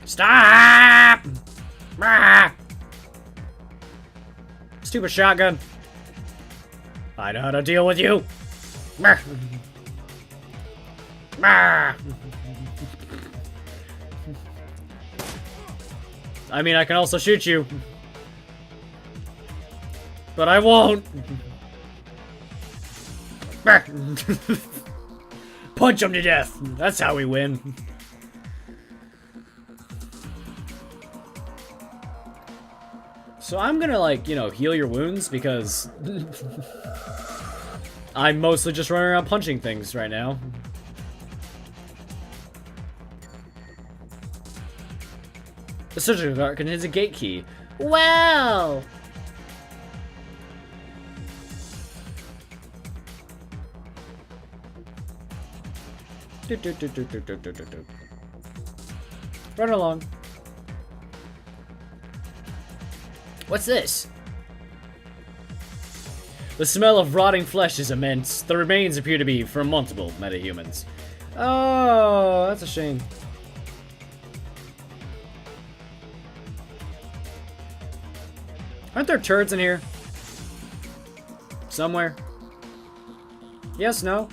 Stop! Ah! Stupid shotgun. I know how to deal with you. Ah! Ah! I mean, I can also shoot you. But I won't. Punch him to death. That's how we win. So I'm gonna, like, you know, heal your wounds because I'm mostly just running around punching things right now. The surgical cart contains a gate key. Wow! Run along. What's this? The smell of rotting flesh is immense. The remains appear to be from multiple metahumans. Oh, that's a shame. Aren't there turds in here? Somewhere? Yes, no?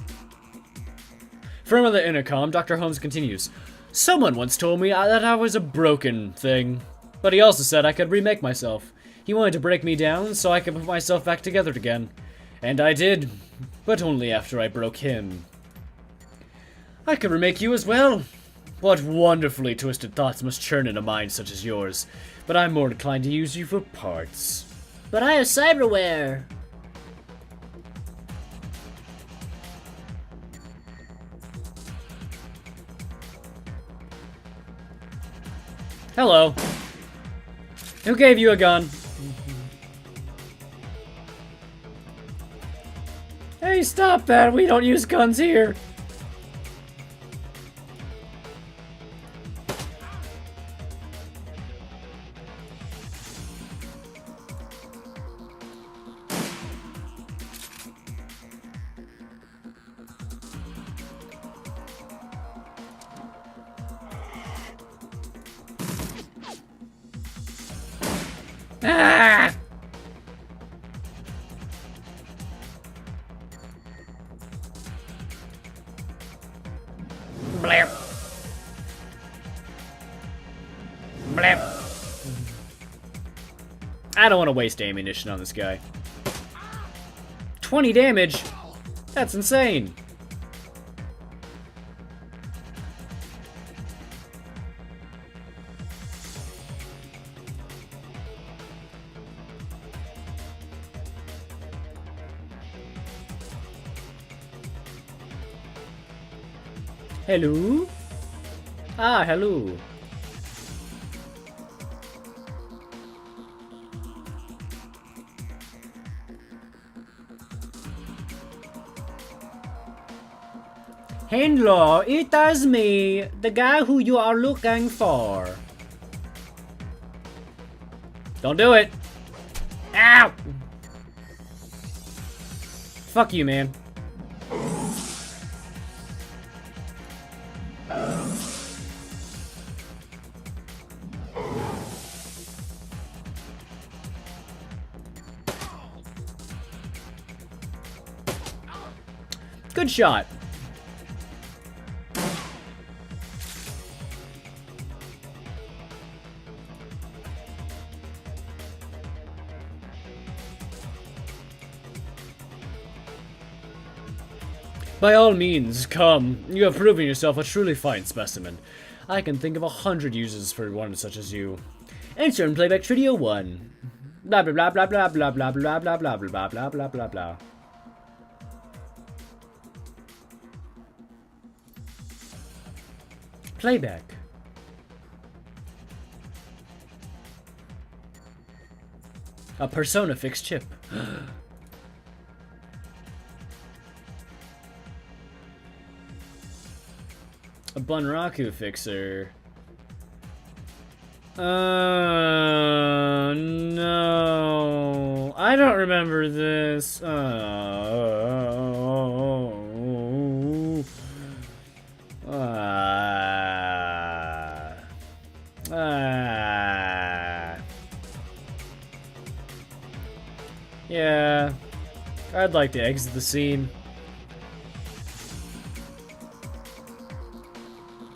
From the intercom, Dr. Holmes continues. Someone once told me that I was a broken thing. But he also said I could remake myself. He wanted to break me down so I could put myself back together again. And I did. But only after I broke him. I could remake you as well. What wonderfully twisted thoughts must churn in a mind such as yours. But I'm more inclined to use you for parts. But I have cyberware. Hello. Who gave you a gun? Hey, stop that! We don't use guns here! Ah! Blip. Blip. I don't want to waste ammunition on this guy. 20 damage? That's insane. Hello? Ah, hello. Hello, it is me, the guy who you are looking for. Don't do it. Ow! Fuck you, man. Good shot. By all means, come. You have proven yourself a truly fine specimen. I can think of 100 uses for one such as you. Insert playback video 1. Blah blah blah blah blah blah blah blah blah blah blah blah blah blah blah. Playback. A persona fixed chip. A Bunraku fixer. No. I don't remember this. Yeah. I'd like to exit the scene.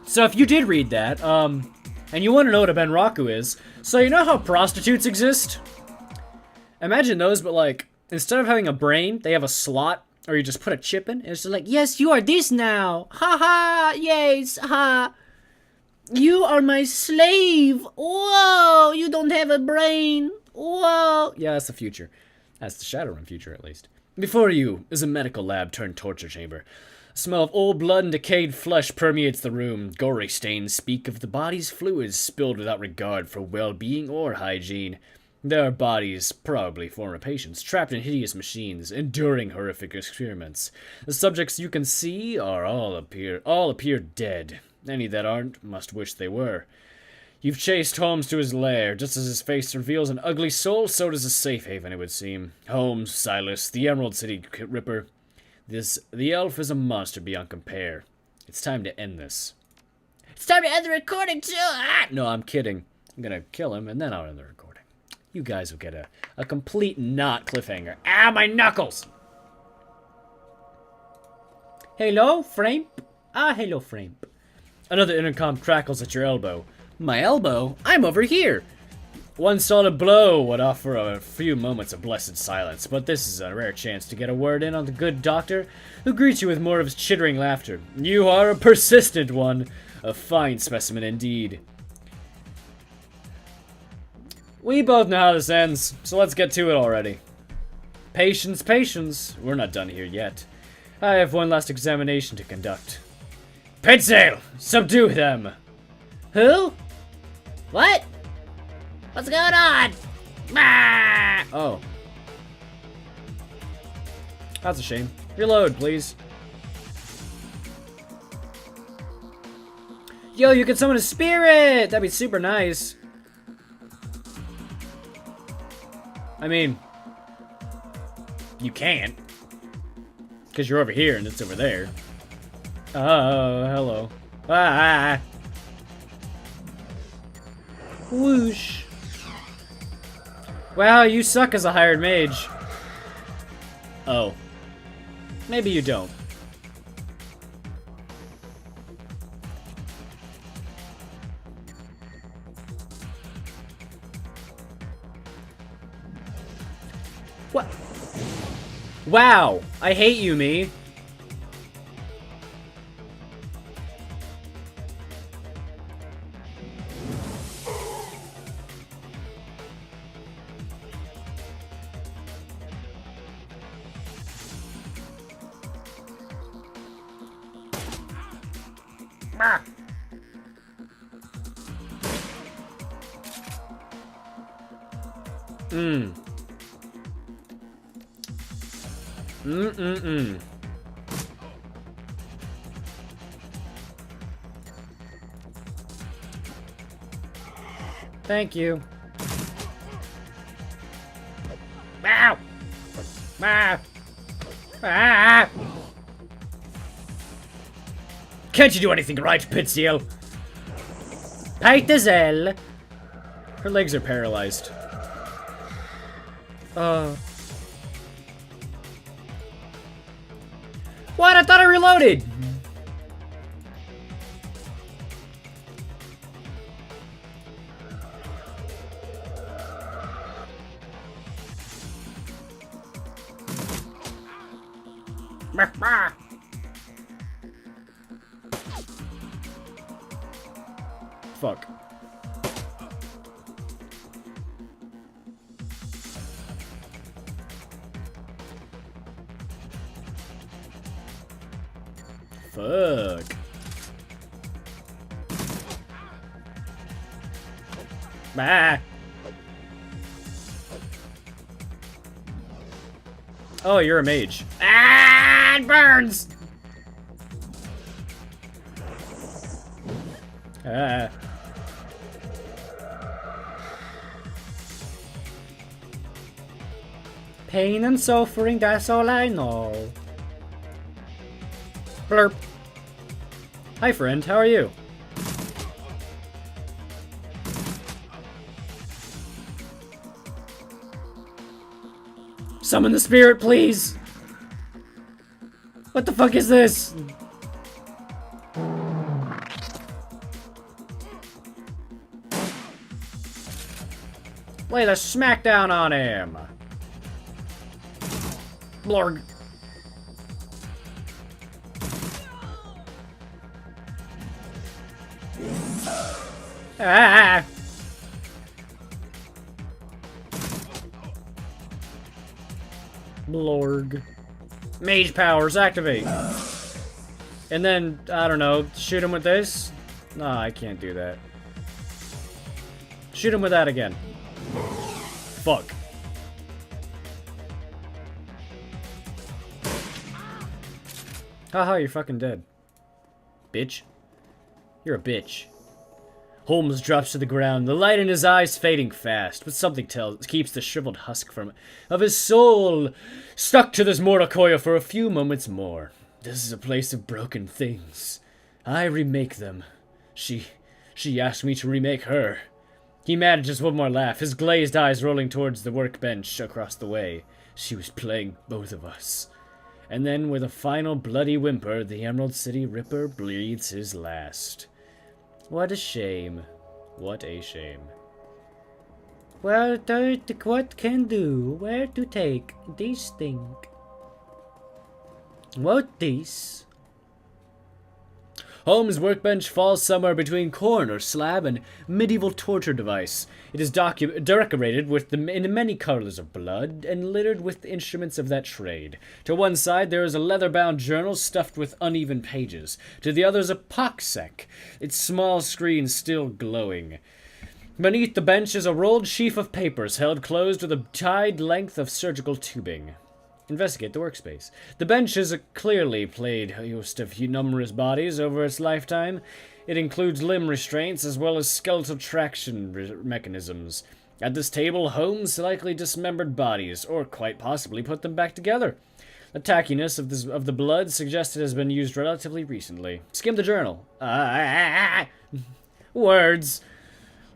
So if you did read that, and you want to know what a Bunraku is, so you know how prostitutes exist? Imagine those, but like, instead of having a brain, they have a slot, or you just put a chip in, and it's just like, yes, you are this now! Ha ha! Yes! Ha! You are my slave! Whoa! You don't have a brain! Whoa! Yeah, that's the future. That's the Shadowrun future, at least. Before you is a medical lab turned torture chamber. A smell of old blood and decayed flesh permeates the room. Gory stains speak of the body's fluids spilled without regard for well-being or hygiene. There are bodies, probably former patients, trapped in hideous machines, enduring horrific experiments. The subjects you can see are all appear dead. Any that aren't must wish they were. You've chased Holmes to his lair. Just as his face reveals an ugly soul, so does his safe haven, it would seem. Holmes, Silas, the Emerald City Ripper. The elf is a monster beyond compare. It's time to end this. It's time to end the recording, too! Ah! No, I'm kidding. I'm gonna kill him, and then I'll end the recording. You guys will get a complete not cliffhanger. Ah, my knuckles! Hello, Frame? Ah, hello, Frame. Another intercom crackles at your elbow. My elbow? I'm over here! One solid blow would offer a few moments of blessed silence, but this is a rare chance to get a word in on the good doctor, who greets you with more of his chittering laughter. You are a persistent one. A fine specimen indeed. We both know how this ends, so let's get to it already. Patience, patience. We're not done here yet. I have one last examination to conduct. Pitsail! Subdue them! Who? What? What's going on? Ah! Oh. That's a shame. Reload, please. Yo, you can summon a spirit! That'd be super nice. I mean, you can't. Because you're over here and it's over there. Oh, hello. Ah! Whoosh. Wow, you suck as a hired mage. Oh. Maybe you don't. What? Wow, I hate you, me. Thank you. Ow! Ah! Ah! Can't you do anything right, Pitzel? Pitzel. Her legs are paralyzed. What? I thought I reloaded! Fuck. Fuck. Bah. Oh, you're a mage. Ah, it burns! Ah. Pain and suffering, that's all I know. Blurp. Hi, friend. How are you? Summon the spirit, please! What the fuck is this? Lay the smackdown on him! Blorg. Ah! Blorg. Mage powers, activate. And then, I don't know, shoot him with this? No, I can't do that. Shoot him with that again. Fuck. Haha, you're fucking dead. Bitch. You're a bitch. Holmes drops to the ground, the light in his eyes fading fast, but something keeps the shriveled husk of his soul stuck to this mortal coil for a few moments more. This is a place of broken things. I remake them. She asked me to remake her. He manages one more laugh, his glazed eyes rolling towards the workbench across the way. She was playing both of us. And then, with a final bloody whimper, the Emerald City Ripper breathes his last. What a shame. What a shame. Well, what can do? Where to take this thing? What this? Holmes' workbench falls somewhere between corner slab and medieval torture device. It is decorated in many colors of blood and littered with instruments of that trade. To one side there is a leather-bound journal stuffed with uneven pages. To the other is a poxsec, its small screen still glowing. Beneath the bench is a rolled sheaf of papers held closed with a tied length of surgical tubing. Investigate the workspace. The bench has clearly played host of numerous bodies over its lifetime. It includes limb restraints as well as skeletal traction mechanisms. At this table, Holmes likely dismembered bodies, or quite possibly put them back together. The tackiness of the blood suggests it has been used relatively recently. Skim the journal. Words.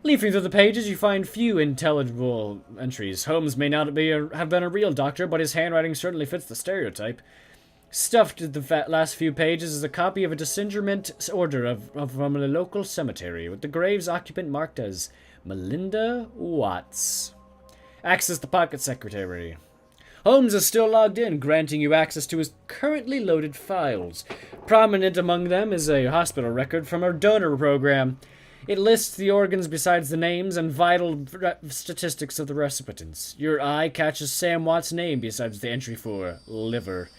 Leafing through the pages, you find few intelligible entries. Holmes may not have been a real doctor, but his handwriting certainly fits the stereotype. Stuffed at the last few pages is a copy of a disinterment order from a local cemetery, with the grave's occupant marked as Melinda Watts. Access the pocket secretary. Holmes is still logged in, granting you access to his currently loaded files. Prominent among them is a hospital record from a donor program. It lists the organs besides the names and vital statistics of the recipients. Your eye catches Sam Watt's name besides the entry for liver.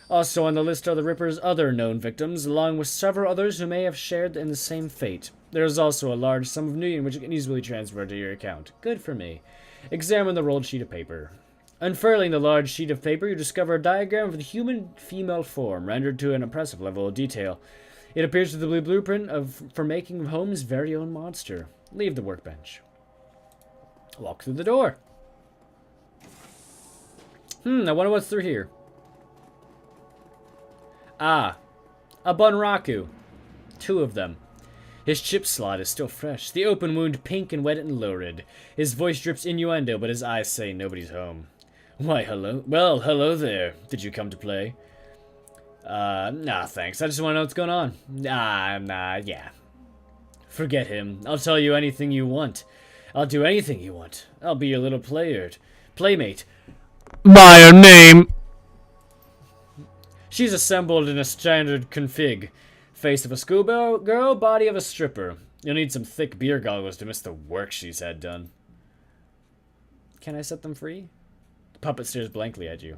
Also on the list are the Ripper's other known victims, along with several others who may have shared in the same fate. There is also a large sum of Nuyen which you can easily transfer to your account. Good for me. Examine the rolled sheet of paper. Unfurling the large sheet of paper, you discover a diagram of the human female form, rendered to an impressive level of detail. It appears to be the blueprint for making Holmes' very own monster. Leave the workbench. Walk through the door. I wonder what's through here. Ah, a Bunraku. 2 of them. His chip slot is still fresh, the open wound pink and wet and lurid. His voice drips innuendo, but his eyes say nobody's home. Why, hello. Well, hello there. Did you come to play? Nah, thanks. I just want to know what's going on. Yeah. Forget him. I'll tell you anything you want. I'll do anything you want. I'll be your little playmate. By her name. She's assembled in a standard config. Face of a schoolgirl, body of a stripper. You'll need some thick beer goggles to miss the work she's had done. Can I set them free? The puppet stares blankly at you.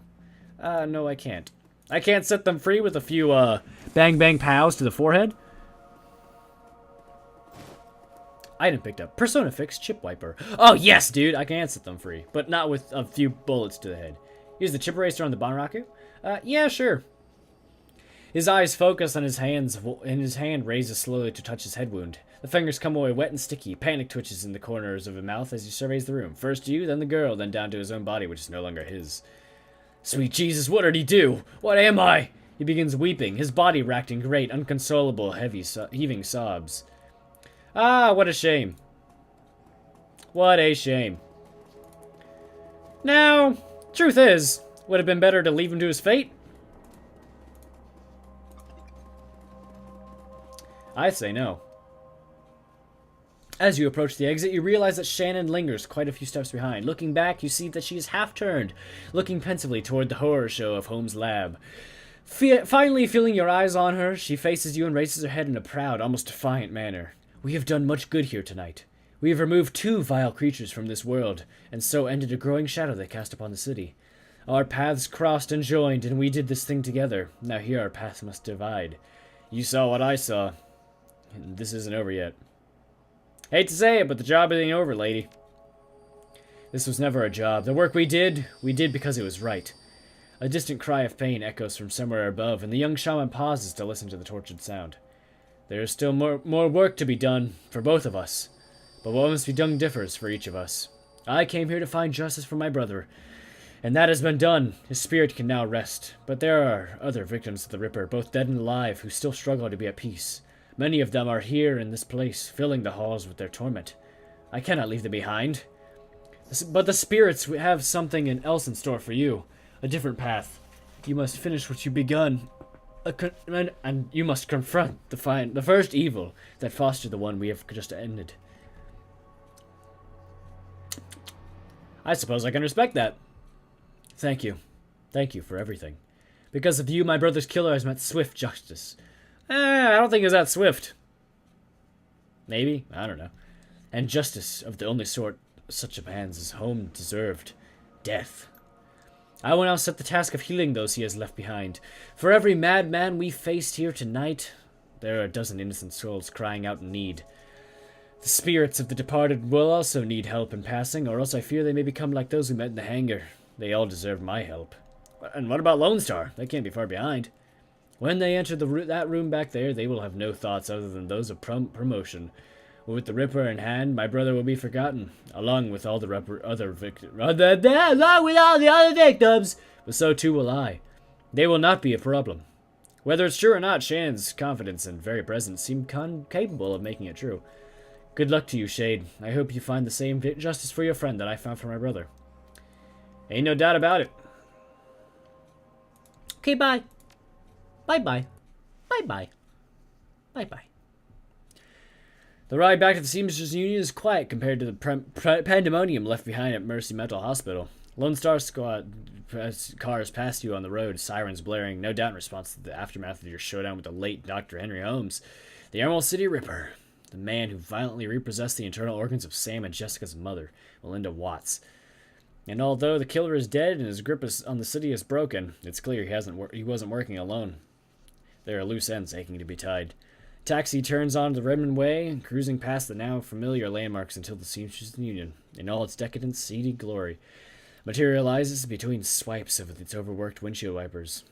No, I can't. I can't set them free with a few, bang bang pows to the forehead? Item picked up. Persona Fix Chip Wiper. Oh, yes, dude! I can set them free, but not with a few bullets to the head. Use the chip eraser on the Banraku? Yeah, sure. His eyes focus on his hands, and his hand raises slowly to touch his head wound. The fingers come away wet and sticky. Panic twitches in the corners of his mouth as he surveys the room. First you, then the girl, then down to his own body, which is no longer his. Sweet Jesus, what did he do? What am I? He begins weeping, his body racked in great, unconsolable, heaving sobs. Ah, what a shame. What a shame. Now, truth is, would have been better to leave him to his fate? I say no. As you approach the exit, you realize that Shannon lingers quite a few steps behind. Looking back, you see that she is half-turned, looking pensively toward the horror show of Holmes' lab. Finally feeling your eyes on her, she faces you and raises her head in a proud, almost defiant manner. We have done much good here tonight. We have removed 2 vile creatures from this world, and so ended a growing shadow they cast upon the city. Our paths crossed and joined, and we did this thing together. Now here our paths must divide. You saw what I saw. And this isn't over yet. Hate to say it, but the job ain't over, lady. This was never a job. The work we did because it was right. A distant cry of pain echoes from somewhere above, and the young shaman pauses to listen to the tortured sound. There is still more work to be done for both of us, but what must be done differs for each of us. I came here to find justice for my brother, and that has been done. His spirit can now rest, but there are other victims of the Ripper, both dead and alive, who still struggle to be at peace. Many of them are here in this place, filling the halls with their torment. I cannot leave them behind. But the spirits have something else in store for you. A different path. You must finish what you've begun. And you must confront the first evil that fostered the one we have just ended. I suppose I can respect that. Thank you. Thank you for everything. Because of you, my brother's killer has met swift justice. I don't think it was that swift. Maybe? I don't know. And justice of the only sort such a man's is home deserved. Death. I will now set the task of healing those he has left behind. For every madman we faced here tonight, there are a dozen innocent souls crying out in need. The spirits of the departed will also need help in passing, or else I fear they may become like those we met in the hangar. They all deserve my help. And what about Lone Star? They can't be far behind. When they enter that room back there, they will have no thoughts other than those of promotion. With the Ripper in hand, my brother will be forgotten, along with all the other victims. But so too will I. They will not be a problem. Whether it's true or not, Shan's confidence and very presence seem capable of making it true. Good luck to you, Shade. I hope you find the same justice for your friend that I found for my brother. Ain't no doubt about it. Okay, bye. Bye-bye. Bye-bye. Bye-bye. The ride back to the Seamsters Union is quiet compared to the pandemonium left behind at Mercy Mental Hospital. Lone Star Squad cars pass you on the road, sirens blaring, no doubt in response to the aftermath of your showdown with the late Dr. Henry Holmes, the Emerald City Ripper, the man who violently repossessed the internal organs of Sam and Jessica's mother, Melinda Watts. And although the killer is dead and his grip on the city is broken, it's clear he wasn't working alone. There are loose ends aching to be tied. Taxi turns onto the Redmond Way, cruising past the now familiar landmarks until the Seamsters Union, in all its decadent, seedy glory, materializes between swipes of its overworked windshield wipers.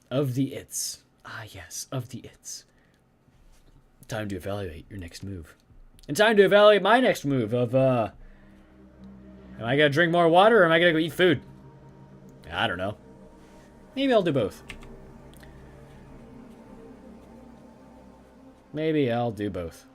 Of the its. Ah, yes, of the its. Time to evaluate your next move. And time to evaluate my next move of, am I gonna drink more water or am I gonna go eat food? I don't know. Maybe I'll do both. Maybe I'll do both.